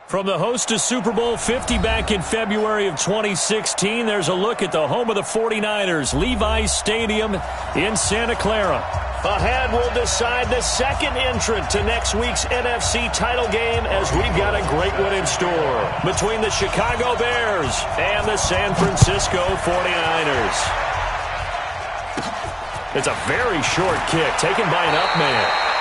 From the host to Super Bowl 50 back in February of 2016, there's a look at the home of the 49ers, Levi's Stadium in Santa Clara. Ahead, we'll decide the second entrant to next week's NFC title game as we've got a great one in store between the Chicago Bears and the San Francisco 49ers. It's a very short kick taken by an up man.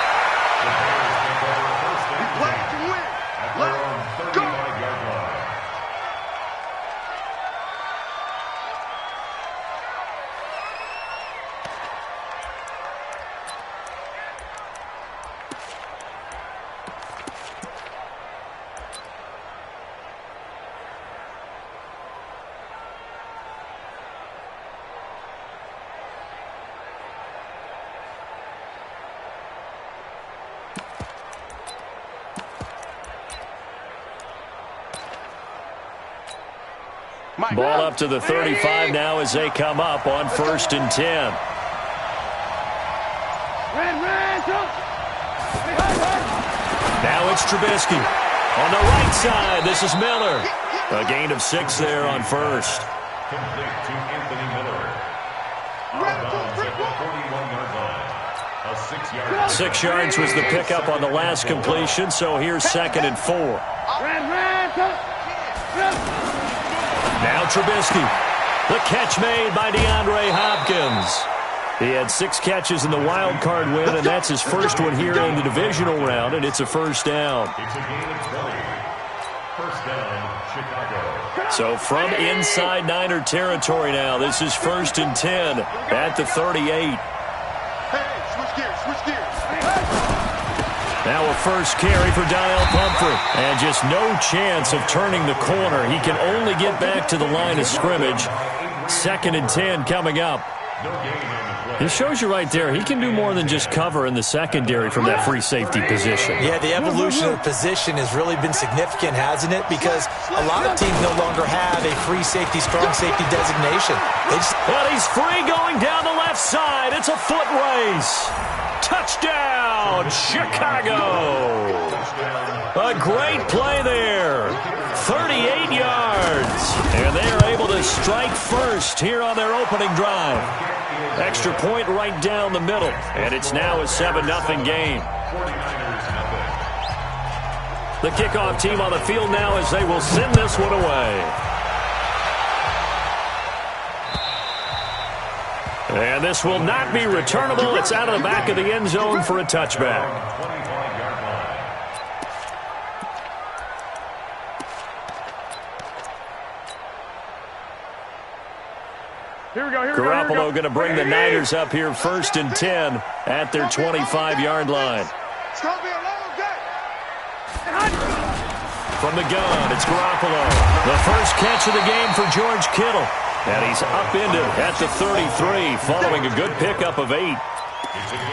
Ball up to the 35 now as they come up on 1st and 10. Now it's Trubisky. On the right side, this is Miller. A gain of 6 there on 1st. Complete to Anthony Miller. Out of bounds at the 41-yard line. A 6-yard. 6 yards was the pickup on the last completion, so here's 2nd and 4. Now Trubisky. The catch made by DeAndre Hopkins. He had 6 catches in the wild card win, and that's his first one here in the divisional round, and it's a first down. It's a gain of 20. First down, Chicago. So from inside Niner territory now, this is 1st and 10 at the 38. Now a first carry for Donnell Pumphrey. And just no chance of turning the corner. He can only get back to the line of scrimmage. 2nd and 10 coming up. It shows you right there, he can do more than just cover in the secondary from that free safety position. Yeah, the evolution of the position has really been significant, hasn't it? Because a lot of teams no longer have a free safety, strong safety designation. And he's free going down the left side. It's a foot race. Touchdown, Chicago. A great play there. 38 yards. And they are able to strike first here on their opening drive. Extra point right down the middle. And it's now a 7-0 game. The kickoff team on the field now as they will send this one away. And this will not be returnable. It's out of the back of the end zone for a touchback. Garoppolo going to bring the Niners up here 1st and 10 at their 25-yard line. From the gun, it's Garoppolo. The first catch of the game for George Kittle. And he's upended at the 33, following a good pickup of 8.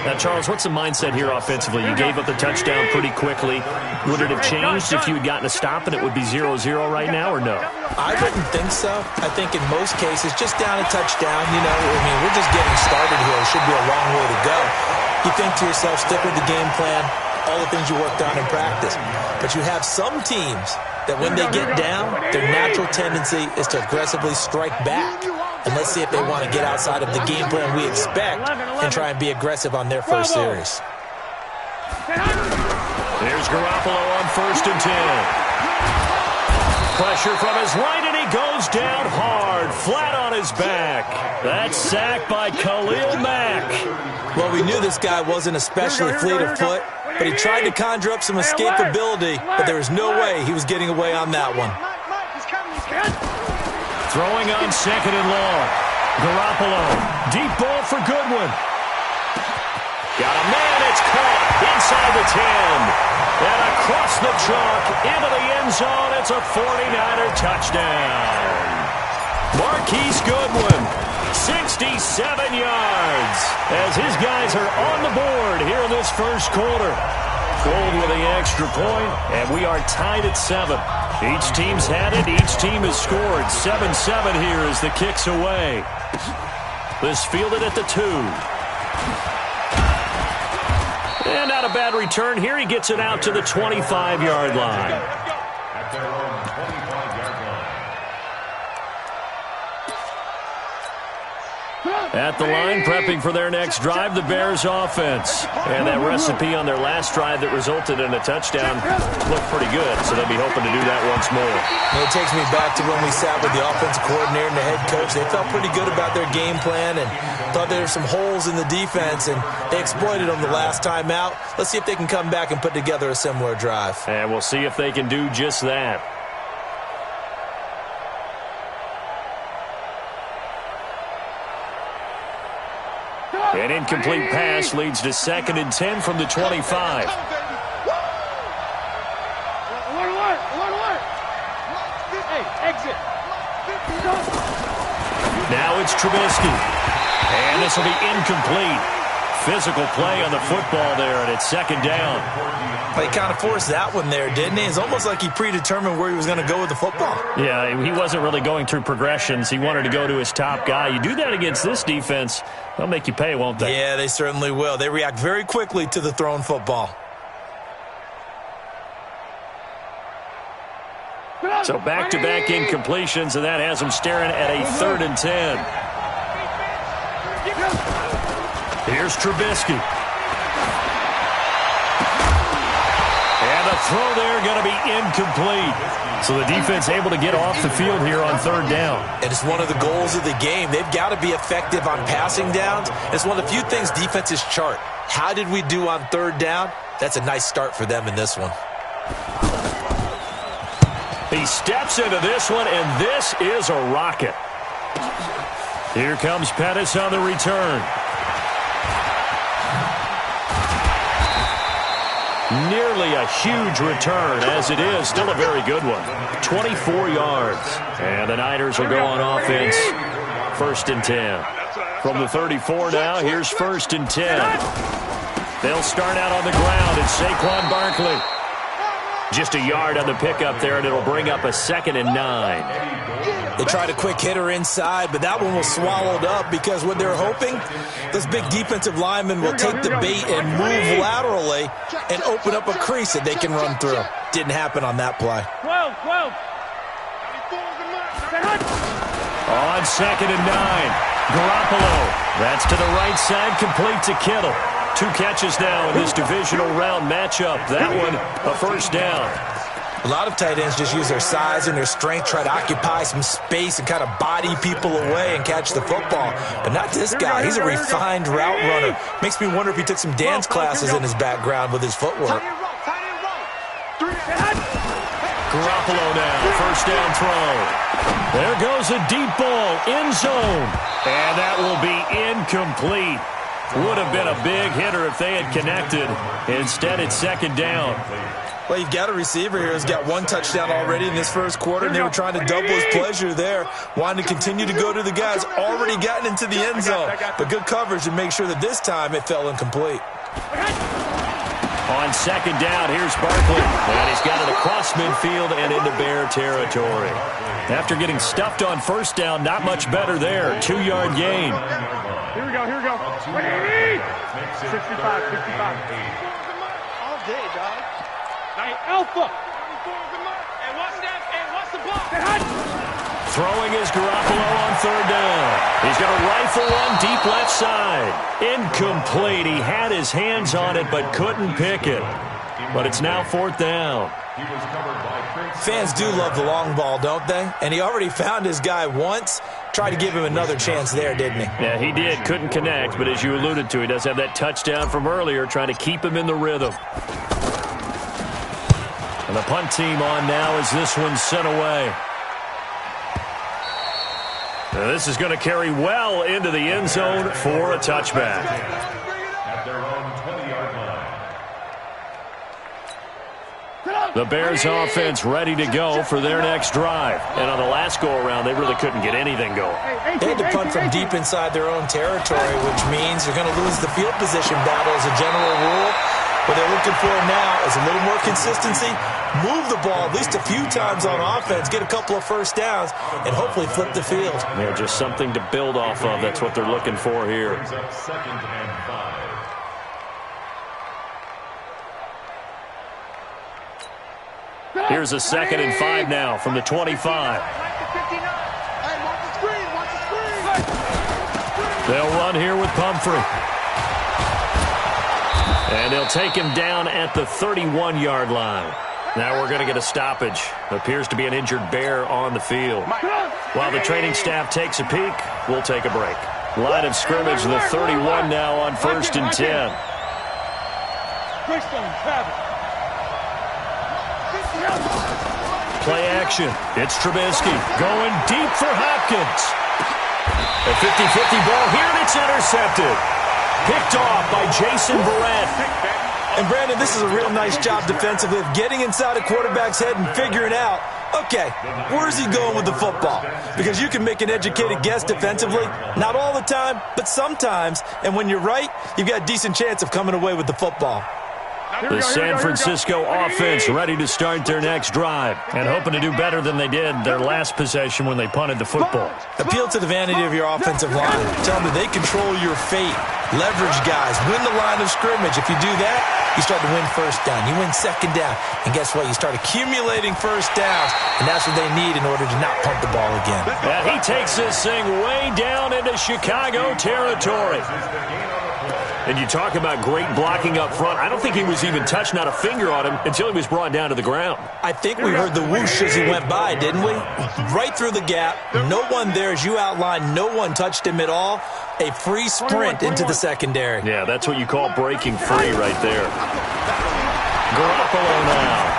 Now, Charles, what's the mindset here offensively? You gave up the touchdown pretty quickly. Would it have changed if you had gotten a stop and it would be 0-0 right now, or no? I wouldn't think so. I think in most cases, just down a touchdown, you know, I mean, we're just getting started here. It should be a long way to go. You think to yourself, stick with the game plan, all the things you worked on in practice. But you have some teams that when they get down, their natural tendency is to aggressively strike back. And let's see if they want to get outside of the game plan we expect and try and be aggressive on their first series. There's Garoppolo on 1st and 10. Pressure from his right, and he goes down hard, flat on his back. That's sacked by Khalil Mack. Well, we knew this guy wasn't especially fleet of foot, but he tried to conjure up some escapability, but there was no way he was getting away on that one. Throwing on 2nd and long. Garoppolo, deep ball for Goodwin. Got a man, it's caught inside the 10. And across the chalk, into the end zone, it's a 49er touchdown. Marquise Goodwin, 67 yards, as his guys are on the board here in this first quarter. Gold with the extra point, and we are tied at 7. Each team's had it. Each team has scored. 7-7 here as the kick's away. This fielded at the 2. And not a bad return here. He gets it out to the 25-yard line. their own 25-yard line. At the line, prepping for their next drive, the Bears offense. And that recipe on their last drive that resulted in a touchdown looked pretty good, so they'll be hoping to do that once more. It takes me back to when we sat with the offensive coordinator and the head coach. They felt pretty good about their game plan and thought there were some holes in the defense, and they exploited them the last time out. Let's see if they can come back and put together a similar drive. And we'll see if they can do just that. An incomplete pass leads to 2nd and 10 from the 25. Now it's Trubisky. And this will be incomplete. Physical play on the football there, and it's 2nd down. He kind of forced that one there, didn't he? It's almost like he predetermined where he was going to go with the football. Yeah, he wasn't really going through progressions. He wanted to go to his top guy. You do that against this defense, they'll make you pay, won't they? Yeah, they certainly will. They react very quickly to the thrown football. So back-to-back incompletions, and that has him staring at a 3rd and 10. Here's Trubisky. And the throw there going to be incomplete. So the defense able to get off the field here on 3rd down. And it's one of the goals of the game. They've got to be effective on passing downs. It's one of the few things defenses chart. How did we do on 3rd down? That's a nice start for them in this one. He steps into this one, and this is a rocket. Here comes Pettis on the return. Nearly a huge return, as it is. Still a very good one. 24 yards. And the Niners will go on offense. 1st and 10. From the 34 now, here's 1st and 10. They'll start out on the ground. It's Saquon Barkley. Just a yard on the pickup there, and it'll bring up a 2nd and 9. They tried a quick hitter inside, but that one was swallowed up because what they're hoping, those big defensive linemen will take the bait and move laterally and open up a crease that they can run through. Didn't happen on that play. On 2nd and 9, Garoppolo. That's to the right side, complete to Kittle. 2 catches now in this divisional round matchup. That one, a 1st down. A lot of tight ends just use their size and their strength, try to occupy some space and kind of body people away and catch the football. But not this guy. He's a refined route runner. Makes me wonder if he took some dance classes in his background with his footwork. Garoppolo now, 1st down throw. There goes a deep ball, end zone. And that will be incomplete. Would have been a big hitter if they had connected. Instead, it's 2nd down. Well, you've got a receiver here who's got 1 touchdown already in this 1st quarter, and they were trying to double his pleasure there, wanting to continue to go to the guys already gotten into the end zone. But good coverage to make sure that this time it fell incomplete. On 2nd down, here's Barkley. And he's got it across midfield and into Bear territory. After getting stuffed on 1st down, not much better there. 2-yard gain. Here we go. 65. All day, dog. Alpha. And what's that? And what's the ball? Throwing is Garoppolo on 3rd down. He's going to rifle one deep left side. Incomplete. He had his hands on it but couldn't pick it. But it's now 4th down. Fans do love the long ball, don't they? And he already found his guy once. Tried to give him another chance there, didn't he? Yeah, he did. Couldn't connect, but as you alluded to, he does have that touchdown from earlier, trying to keep him in the rhythm. And the punt team on now as this one's sent away. Now this is going to carry well into the end zone for a touchback. At their own 20-yard line. The Bears offense ready to go for their next drive. And on the last go-around, they really couldn't get anything going. They had to punt from deep inside their own territory, which means they're going to lose the field position battle as a general rule. What they're looking for now is a little more consistency, move the ball at least a few times on offense, get a couple of 1st downs, and hopefully flip the field. Yeah, just something to build off of. That's what they're looking for here. Brings up 2nd and 5. Here's a 2nd and 5 now from the 25. They'll run here with Pumphrey. And they'll take him down at the 31-yard line. Now we're going to get a stoppage. Appears to be an injured Bear on the field. While the training staff takes a peek, we'll take a break. Line of scrimmage, the 31 now on 1st and 10. Play action. It's Trubisky going deep for Hopkins. A 50-50 ball here, and it's intercepted. Picked off by Jason Verrett. And, Brandon, this is a real nice job defensively of getting inside a quarterback's head and figuring out, okay, where's he going with the football? Because you can make an educated guess defensively, not all the time, but sometimes. And when you're right, you've got a decent chance of coming away with the football. The San Francisco offense ready to start their next drive and hoping to do better than they did their last possession when they punted the football. Appeal to the vanity of your offensive line. Tell them that they control your fate. Leverage guys. Win the line of scrimmage. If you do that, you start to win first down. You win second down. And guess what? You start accumulating first downs. And that's what they need in order to not punt the ball again. And he takes this thing way down into Chicago territory. And you talk about great blocking up front. I don't think he was even touched, not a finger on him, until he was brought down to the ground. I think we heard the whoosh as he went by, didn't we? Right through the gap. No one there, as you outlined. No one touched him at all. A free sprint into the secondary. Yeah, that's what you call breaking free right there. Garoppolo now.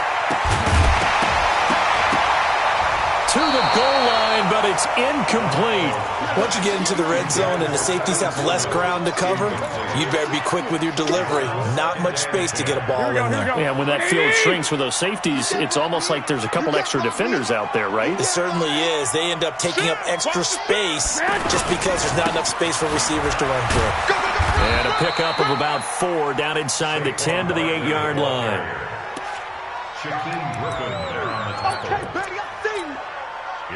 To the goal line, but it's incomplete. Once you get into the red zone and the safeties have less ground to cover, you better be quick with your delivery. Not much space to get a ball in there. Yeah, when that field shrinks with those safeties, it's almost like there's a couple extra defenders out there, right? It certainly is. They end up taking up extra space just because there's not enough space for receivers to run through. And a pickup of about 4 down inside the 10 to the 8-yard line.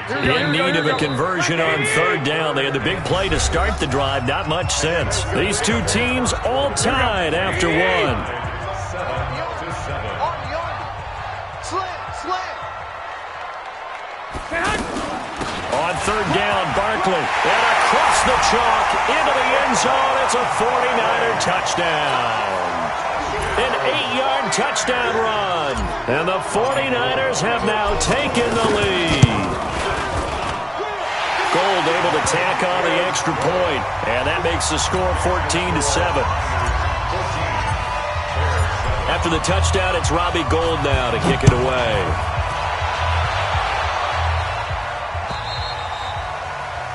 In need of a conversion on 3rd down. They had the big play to start the drive. Not much sense. These two teams all tied after 1. On 3rd down, Barkley. And across the chalk into the end zone. It's a 49er touchdown. An 8-yard touchdown run. And the 49ers have now taken the lead. Gold able to tack on the extra point. And that makes the score 14-7. After the touchdown, it's Robbie Gould now to kick it away.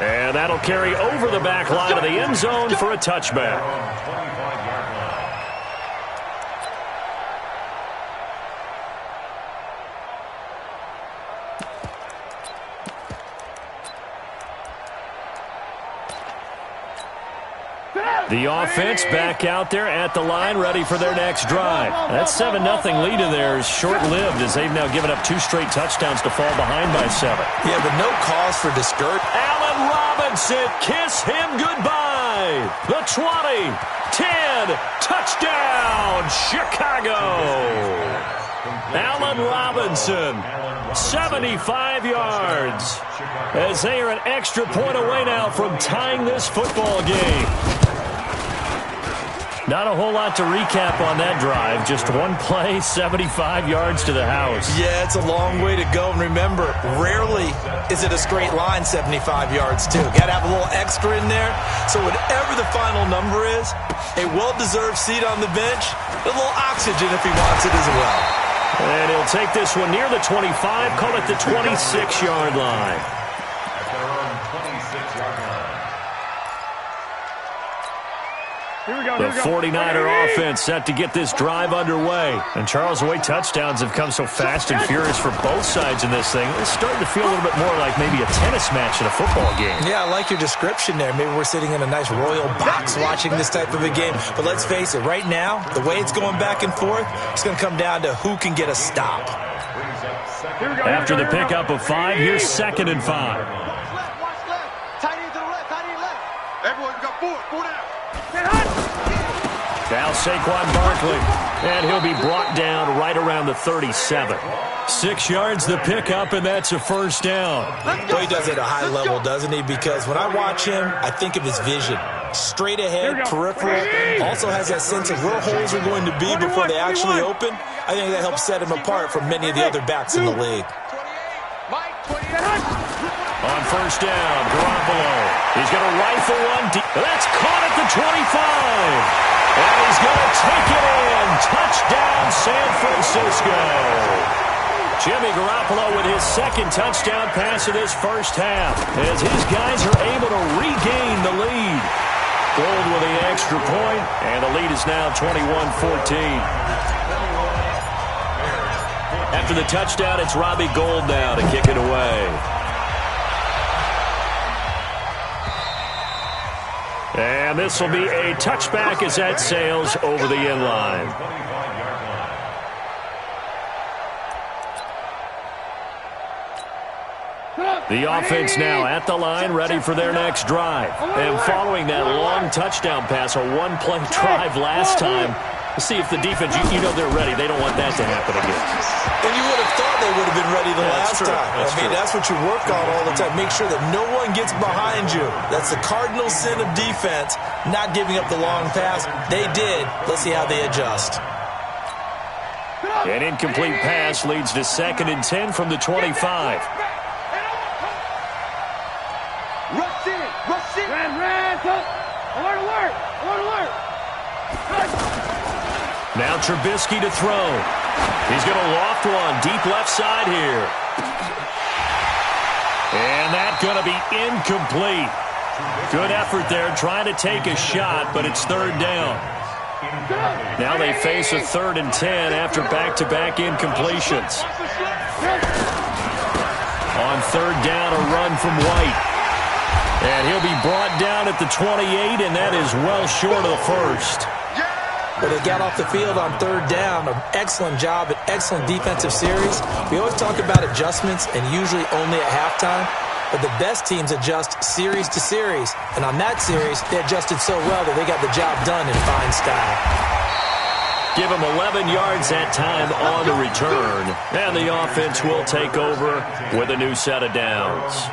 And that'll carry over the back line of the end zone for a touchback. The offense back out there at the line, ready for their next drive. That 7-0 lead of theirs short-lived as they've now given up 2 straight touchdowns to fall behind by 7. Yeah, but no cause for discouragement. Allen Robinson, kiss him goodbye. The 20, 10, touchdown, Chicago. Allen Robinson, 75 yards, as they are an extra point away now from tying this football game. Not a whole lot to recap on that drive. Just one play, 75 yards to the house. Yeah, it's a long way to go. And remember, rarely is it a straight line 75 yards, too. Got to have a little extra in there. So whatever the final number is, a well-deserved seat on the bench, a little oxygen if he wants it as well. And he'll take this one near the 25, call it the 26-yard line. The 49er offense set to get this drive underway. And Charles, the way touchdowns have come so fast and furious for both sides in this thing, it's starting to feel a little bit more like maybe a tennis match in a football game. Yeah, I like your description there. Maybe we're sitting in a nice royal box watching this type of a game. But let's face it, right now, the way it's going back and forth, it's going to come down to who can get a stop. After the pickup of 5, here's 2nd and 5. Watch left. Tight end to the left. Tight end left. Everyone got 4. 4 down. Now Saquon Barkley. And he'll be brought down right around the 37. 6 yards the pickup, and that's a first down. Well, he does it at a high level, doesn't he? Because when I watch him, I think of his vision. Straight ahead, peripheral. Also has that sense of where holes are going to be before they actually open. I think that helps set him apart from many of the other backs in the league. On first down, Garoppolo. He's going to rifle one deep. That's caught at the 25. And he's going to take it in. Touchdown, San Francisco. Jimmy Garoppolo with his second touchdown pass of this first half, as his guys are able to regain the lead. Gold with the extra point, and the lead is now 21-14. After the touchdown, it's Robbie Gould now to kick it away. And this will be a touchback as that sails over the end line. The offense now at the line, ready for their next drive. And following that long touchdown pass, a one-play drive last time, see if the defense, you know they're ready. They don't want that to happen again. And you would have thought they would have been ready the last time. That's what you work on all the time. Make sure that no one gets behind you. That's the cardinal sin of defense, not giving up the long pass. They did. Let's see how they adjust. An incomplete pass leads to 2nd and 10 from the 25. Now Trubisky to throw. He's going to loft one deep left side here. And that's going to be incomplete. Good effort there trying to take a shot, but it's 3rd down. Now they face a 3rd and 10 after back-to-back incompletions. On 3rd down, a run from White. And he'll be brought down at the 28, and that is well short of the first. Well, they got off the field on 3rd down. An excellent job, an excellent defensive series. We always talk about adjustments, and usually only at halftime. But the best teams adjust series to series. And on that series, they adjusted so well that they got the job done in fine style. Give them 11 yards that time on the return. And the offense will take over with a new set of downs.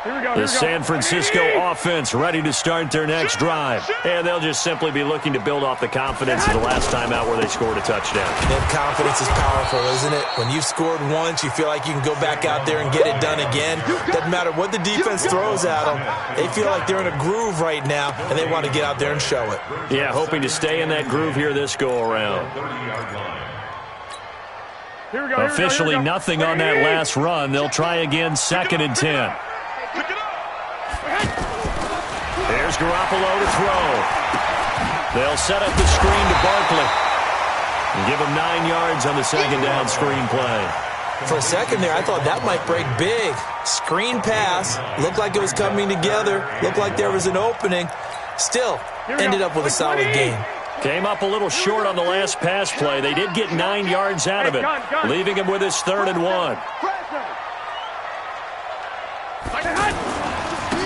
The San Francisco offense ready to start their next drive. And they'll just simply be looking to build off the confidence of the last time out where they scored a touchdown. That confidence is powerful, isn't it? When you've scored once, you feel like you can go back out there and get it done again. Doesn't matter what the defense throws at them. They feel like they're in a groove right now, and they want to get out there and show it. Yeah, hoping to stay in that groove here this go-around. Officially nothing on that last run. They'll try again 2nd and 10. There's Garoppolo to throw. They'll set up the screen to Barkley. And give him 9 yards on the 2nd down screen play. For a second there, I thought that might break big. Screen pass. Looked like it was coming together. Looked like there was an opening. Still, ended up with a solid game. Came up a little short on the last pass play. They did get 9 yards out of it, leaving him with his 3rd and 1.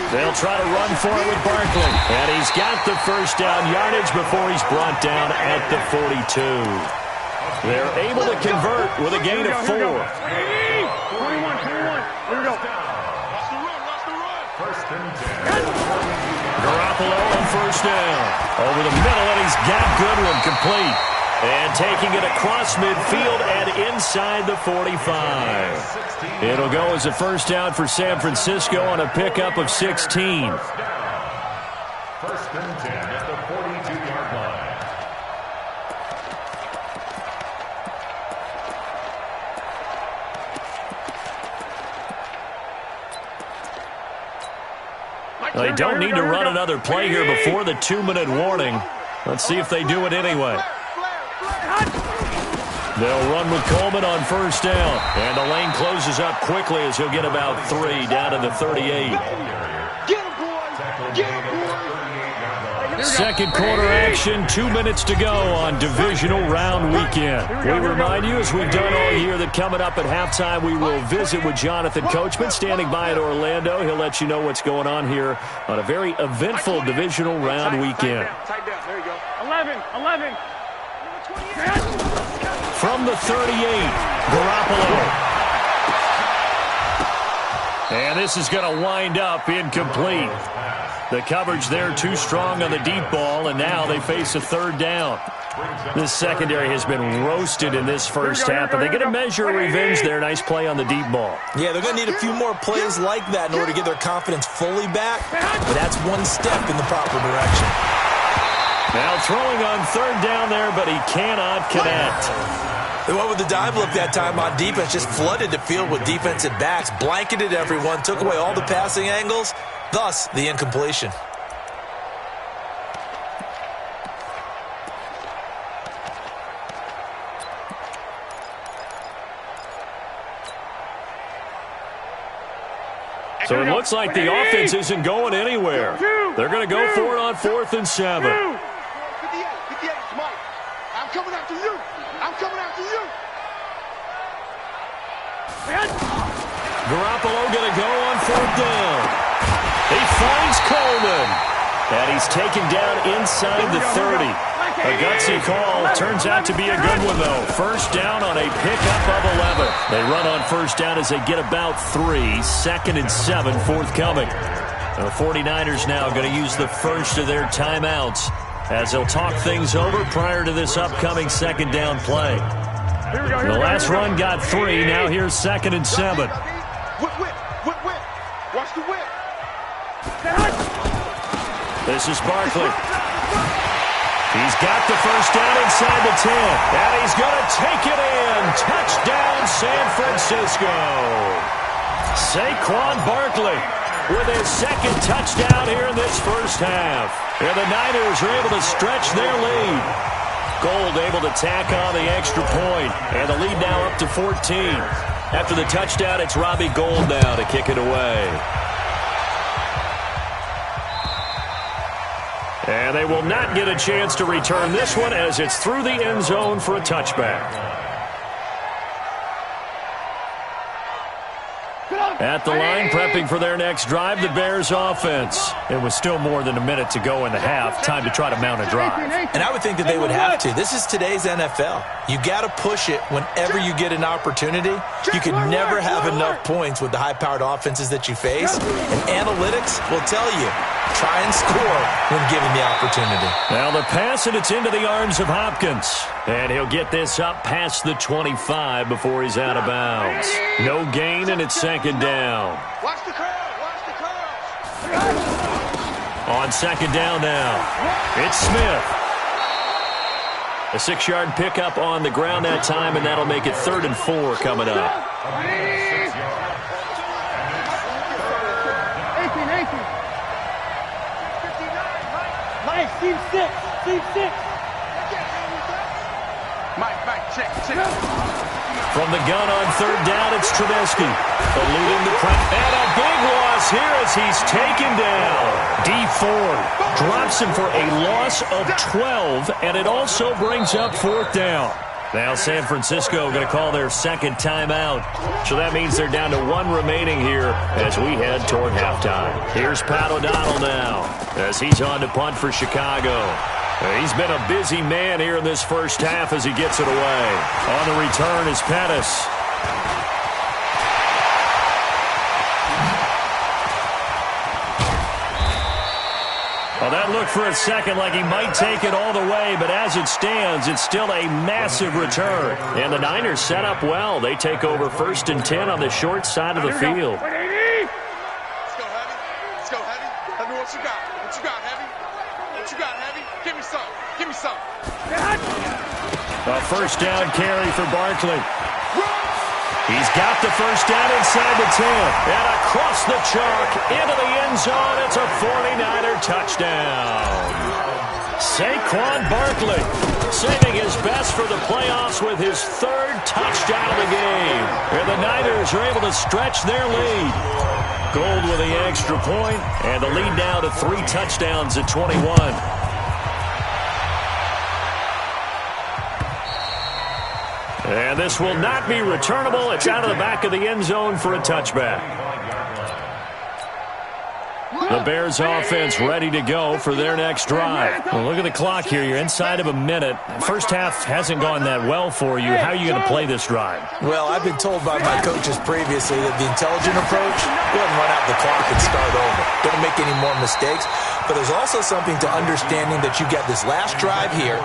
They'll try to run for it with Barkley. And he's got the first down yardage before he's brought down at the 42. They're able to convert with a gain of 4. 21. Here we go. Garoppolo on first down. Over the middle, and he's got Goodwin complete. And taking it across midfield and inside the 45. It'll go as a first down for San Francisco on a pickup of 16. 1st and 10 at the 42-yard line. They don't need to run another play here before the 2-minute warning. Let's see if they do it anyway. They'll run with Coleman on first down. And the lane closes up quickly as he'll get about 3 down to the 38. Second quarter action, 2 minutes to go on divisional round weekend. We remind you, as we've done all year, that coming up at halftime, we will visit with Jonathan Coachman, standing by in Orlando. He'll let you know what's going on here on a very eventful divisional round weekend. Tight down. There you go. 11. From the 38, Garoppolo. And this is going to wind up incomplete. The coverage there too strong on the deep ball, and now they face a third down. This secondary has been roasted in this first half, but they're going to measure revenge there. Nice play on the deep ball. Yeah, they're going to need a few more plays like that in order to get their confidence fully back, but that's one step in the proper direction. Now throwing on third down there, but he cannot connect. They went with the dive look that time on defense, just flooded the field with defensive backs, blanketed everyone, took away all the passing angles, thus the incompletion. So it looks like the offense isn't going anywhere. They're going to go for it on 4th and 7. 58, Mike. I'm coming after you. Garoppolo going to go on 4th down. He finds Coleman. And he's taken down inside the 30. A gutsy call. Turns out to be a good one, though. First down on a pickup of 11. They run on first down as they get about 3. 2nd and 7 forthcoming. The 49ers now going to use the first of their timeouts as they'll talk things over prior to this upcoming second down play. The last run got 3. Now here's 2nd and 7. Whip. Watch the whip. This is Barkley. He's got the first down inside the 10. And he's going to take it in. Touchdown, San Francisco. Saquon Barkley with his second touchdown here in this first half. And the Niners are able to stretch their lead. Gold able to tack on the extra point. And the lead now up to 14. After the touchdown, it's Robbie Gould now to kick it away. And they will not get a chance to return this one as it's through the end zone for a touchback. At the line, prepping for their next drive, the Bears offense. It was still more than a minute to go in the half. Time to try to mount a drive. And I would think that they would have to. This is today's NFL. You got to push it whenever you get an opportunity. You can never have enough points with the high-powered offenses that you face. And analytics will tell you, try and score when given the opportunity. Now the pass, and it's into the arms of Hopkins. And he'll get this up past the 25 before he's out of bounds. No gain, and it's second down. Watch the curl. On second down now, it's Smith. A 6-yard pickup on the ground that time, and that'll make it 3rd and 4 coming up. 18. Team six. Mike, check. From the gun on third down, it's Trubisky. Eluding the press. And a big loss here as he's taken down. D Ford drops him for a loss of 12, and it also brings up 4th down. Now San Francisco going to call their second timeout. So that means they're down to 1 remaining here as we head toward halftime. Here's Pat O'Donnell now as he's on to punt for Chicago. He's been a busy man here in this first half as he gets it away. On the return is Pettis. Well, that looked for a second like he might take it all the way, but as it stands, it's still a massive return. And the Niners set up well. They take over 1st and 10 on the short side of the field. Let's go, Heavy. Heavy, what you got? Heavy? What you got, Heavy? Give me some. A first down carry for Barkley. He's got the first down inside the 10. And across the chalk into the end zone. It's a 49er touchdown. Saquon Barkley saving his best for the playoffs with his 3rd touchdown of the game. And the Niners are able to stretch their lead. Gold with the extra point, and the lead now to 3 touchdowns at 21. And this will not be returnable. It's out of the back of the end zone for a touchback. The Bears offense ready to go for their next drive. Well, look at the clock here. You're inside of a minute. First half hasn't gone that well for you. How are you going to play this drive? Well, I've been told by my coaches previously that the intelligent approach, go ahead and run out the clock and start over. Don't make any more mistakes. But there's also something to understanding that you get this last drive here.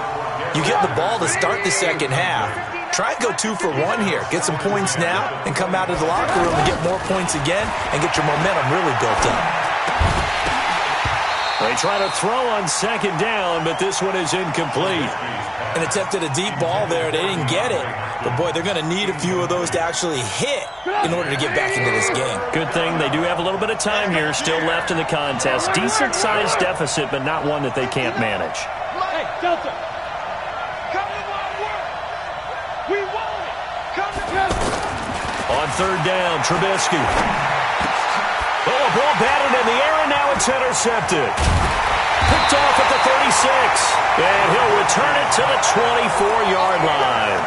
You get the ball to start the second half. Try and go 2 for 1 here. Get some points now and come out of the locker room and get more points again and get your momentum really built up. They try to throw on second down, but this one is incomplete. An attempt at a deep ball there. They didn't get it. But, boy, they're going to need a few of those to actually hit in order to get back into this game. Good thing they do have a little bit of time here still left in the contest. Decent-sized deficit, but not one that they can't manage. Hey, Delta. Come to my work. We want it. Come together. On third down, Trubisky. Oh, ball batted in the air, and now it's intercepted. Picked off at the 36, and he'll return it to the 24-yard line.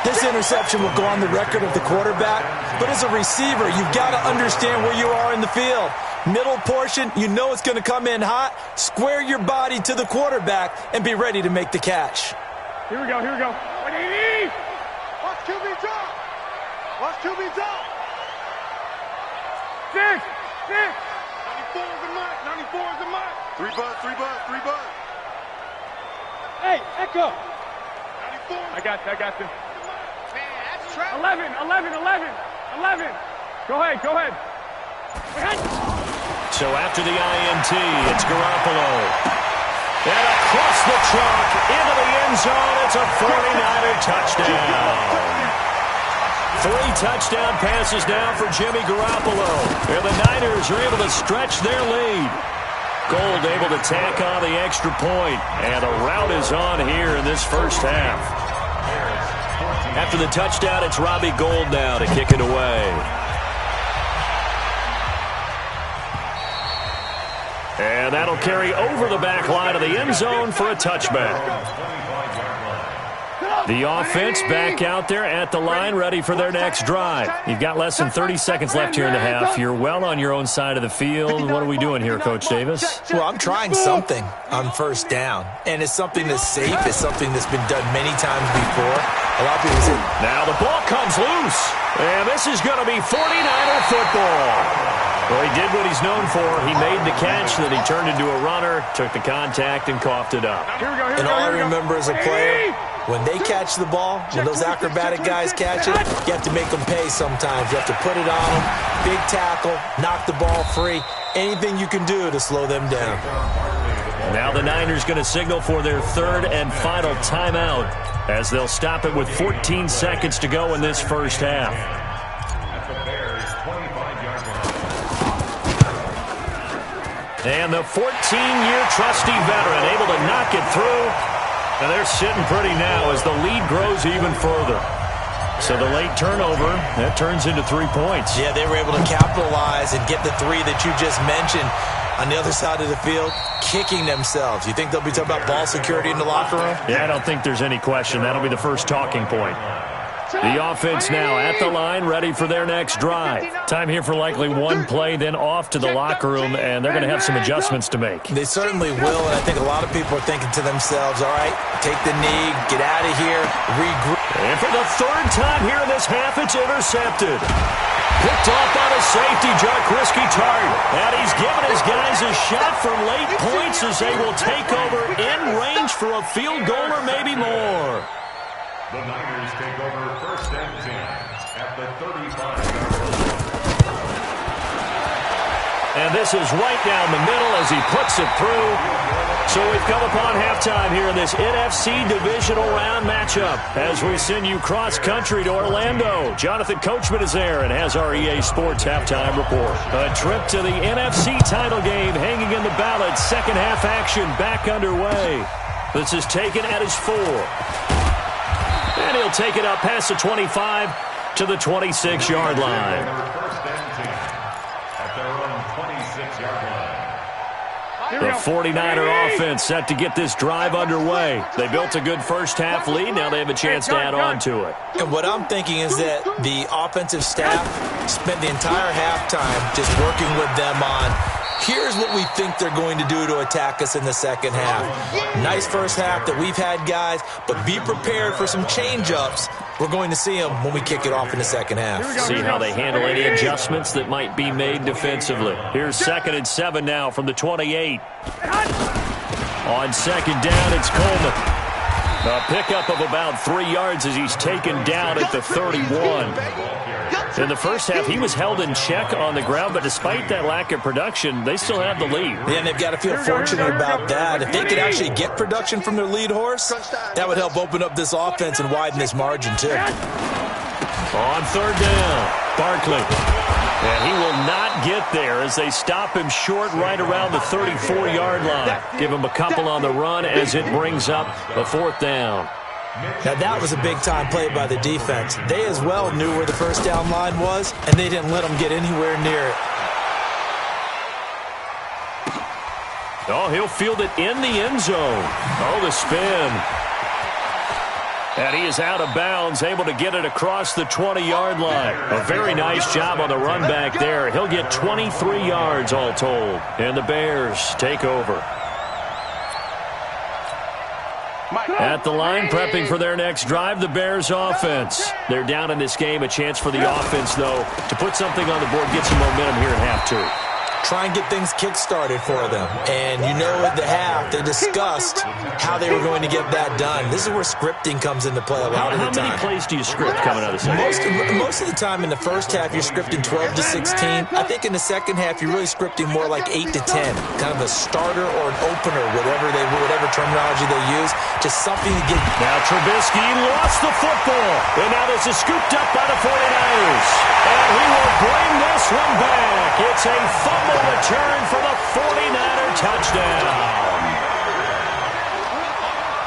This interception will go on the record of the quarterback, but as a receiver, you've got to understand where you are in the field. Middle portion, you know it's going to come in hot. Square your body to the quarterback and be ready to make the catch. Here we go, here we go. Watch QB drop. Watch QB drop. 6. 94 is the mark. 94 is the mark. 3 buzz. Hey, Echo. 94. I got you. Man, that's trap. 11. Go ahead. So after the INT, it's Garoppolo. And across the chalk, into the end zone, it's a 49er touchdown. 3 touchdown passes now for Jimmy Garoppolo. And the Niners are able to stretch their lead. Gold able to tack on the extra point. And a rout is on here in this first half. After the touchdown, it's Robbie Gould now to kick it away. And that'll carry over the back line of the end zone for a touchback. The offense back out there at the line, ready for their next drive. You've got less than 30 seconds left here in the half. You're well on your own side of the field. What are we doing here, Coach Davis? Well, I'm trying something on first down, and it's something that's safe. It's something that's been done many times before. A lot of people say, now the ball comes loose, and this is going to be 49er football. Well, he did what he's known for. He made the catch, then he turned into a runner, took the contact, and coughed it up. And all I remember as a player, when they catch the ball, when those acrobatic guys catch it, you have to make them pay sometimes. You have to put it on them, big tackle, knock the ball free, anything you can do to slow them down. Now the Niners going to signal for their third and final timeout as they'll stop it with 14 seconds to go in this first half. And the 14-year trusty veteran able to knock it through. And they're sitting pretty now as the lead grows even further. So the late turnover, that turns into 3 points. Yeah, they were able to capitalize and get the 3 that you just mentioned. On the other side of the field, kicking themselves. You think they'll be talking about ball security in the locker room? Yeah, I don't think there's any question. That'll be the first talking point. The offense now at the line, ready for their next drive. Time here for likely one play, then off to the locker room, and they're going to have some adjustments to make. They certainly will, and I think a lot of people are thinking to themselves, all right, take the knee, get out of here, regroup. And for the third time here in this half, it's intercepted. Picked off by the safety, Jaquiski Tartt. And he's given his guys a shot for late points as they will take over in range for a field goal or maybe more. The Niners take over first and 10 at the 35-yard line. And this is right down the middle as he puts it through. So we've come upon halftime here in this NFC Divisional Round matchup as we send you cross-country to Orlando. Jonathan Coachman is there and has our EA Sports halftime report. A trip to the NFC title game hanging in the balance. Second half action back underway. This is taken at his 4. And he'll take it up past the 25 to the 26-yard line. First and 10 at their own 26-yard line. The 49er offense set to get this drive underway. They built a good first half lead. Now they have a chance to add on to it. And what I'm thinking is that the offensive staff spent the entire halftime just working with them on Here's what we think they're going to do to attack us in the second half. Nice first half that we've had, guys, but be prepared for some change-ups. We're going to see them when we kick it off in the second half. See how they handle any adjustments that might be made defensively. Here's 2nd and 7 now from the 28. On second down, it's Coleman. A pickup of about 3 yards as he's taken down at the 31. In the first half, he was held in check on the ground, but despite that lack of production, they still have the lead. Yeah, and they've got to feel fortunate about that. If they could actually get production from their lead horse, that would help open up this offense and widen this margin, too. On third down, Barkley. And he will not get there as they stop him short right around the 34-yard line. Give him a couple on the run as it brings up a 4th down. Now, that was a big-time play by the defense. They as well knew where the first down line was, and they didn't let them get anywhere near it. Oh, he'll field it in the end zone. Oh, the spin. And he is out of bounds, able to get it across the 20-yard line. A very nice job on the run back there. He'll get 23 yards all told. And the Bears take over. At the line, prepping for their next drive, the Bears offense. They're down in this game. A chance for the offense, though, to put something on the board, get some momentum here at half 2. Try and get things kick-started for them. And you know at the half, they discussed how they were going to get that done. This is where scripting comes into play a lot of the time. How many plays do you script coming out of the second? Most of the time in the first half, you're scripting 12 to 16. I think in the second half, you're really scripting more like 8 to 10. Kind of a starter or an opener, whatever terminology they use. Just something to get. Now Trubisky lost the football. And now this is scooped up by the 49ers. And he will bring this one back. It's a fumble return for the 49er touchdown.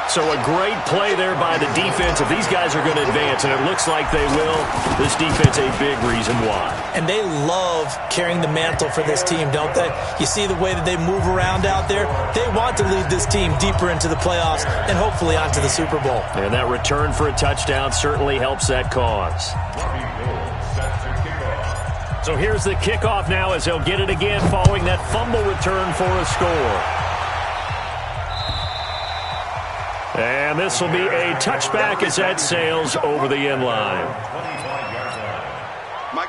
So a great play there by the defense. If these guys are going to advance, and it looks like they will, this defense a big reason why. And they love carrying the mantle for this team, don't they? You see the way that they move around out there? They want to lead this team deeper into the playoffs and hopefully onto the Super Bowl. And that return for a touchdown certainly helps that cause. So here's the kickoff now as they'll get it again following that fumble return for a score. And this will be a touchback as that sails over the end line.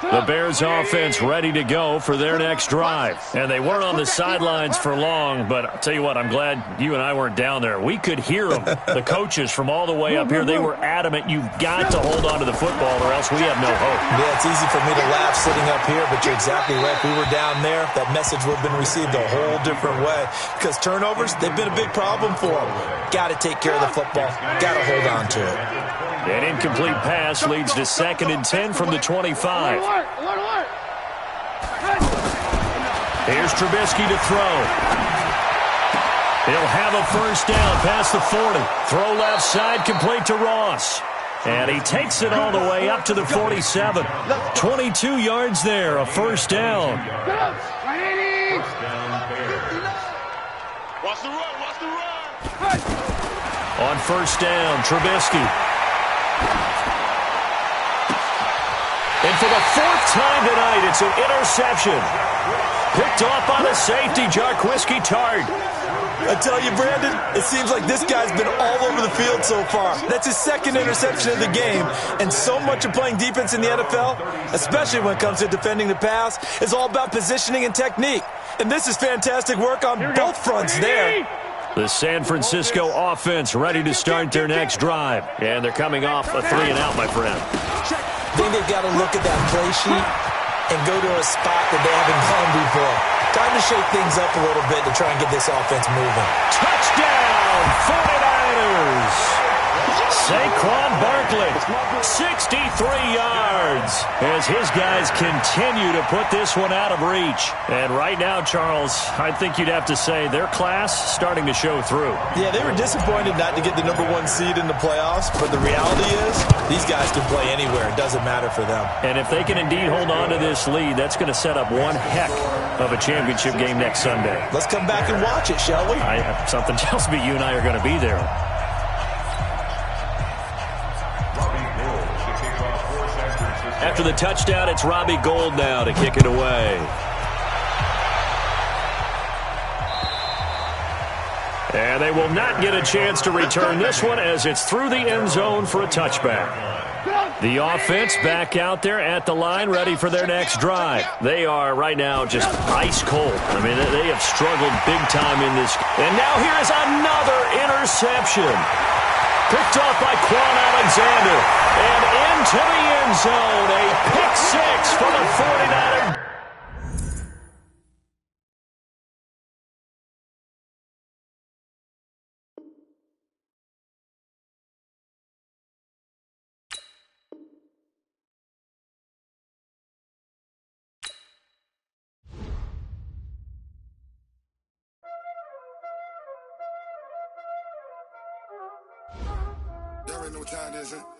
The Bears offense ready to go for their next drive. And they weren't on the sidelines for long, but I'll tell you what, I'm glad you and I weren't down there. We could hear them, the coaches from all the way up here. They were adamant, you've got to hold on to the football or else we have no hope. Yeah, it's easy for me to laugh sitting up here, but you're exactly right. If we were down there, that message would have been received a whole different way. Because turnovers, they've been a big problem for them. Got to take care of the football. Got to hold on to it. An incomplete pass leads to 2nd and 10 from the 25. Here's Trubisky to throw. He'll have a first down past the 40. Throw left side, complete to Ross. And he takes it all the way up to the 47. 22 yards there, a first down. Watch the run. On first down, Trubisky. And for the 4th time tonight, it's an interception. Picked off by the safety, Jarquiski Tart. I tell you, Brandon, it seems like this guy's been all over the field so far. That's his 2nd interception of the game. And so much of playing defense in the NFL, especially when it comes to defending the pass, is all about positioning and technique. And this is fantastic work on both fronts there. The San Francisco offense ready to start their next drive. And they're coming off a 3-and-out, my friend. I think they've got to look at that play sheet and go to a spot that they haven't gone before. Time to shake things up a little bit to try and get this offense moving. Touchdown, 49ers! Saquon Barkley, 63 yards, as his guys continue to put this one out of reach. And right now, Charles, I think you'd have to say their class starting to show through. Yeah, they were disappointed not to get the #1 seed in the playoffs, but the reality is these guys can play anywhere. It doesn't matter for them. And if they can indeed hold on to this lead, that's going to set up one heck of a championship game next Sunday. Let's come back and watch it, shall we? Something tells me you and I are going to be there. After the touchdown, it's Robbie Gould now to kick it away. And they will not get a chance to return this one as it's through the end zone for a touchback. The offense back out there at the line, ready for their next drive. They are right now just ice cold. I mean, they have struggled big time in this. And now here is another interception. Picked off by Quan Alexander. And into the end zone, a pick six for the 49ers. Y'all already know what time it is, huh?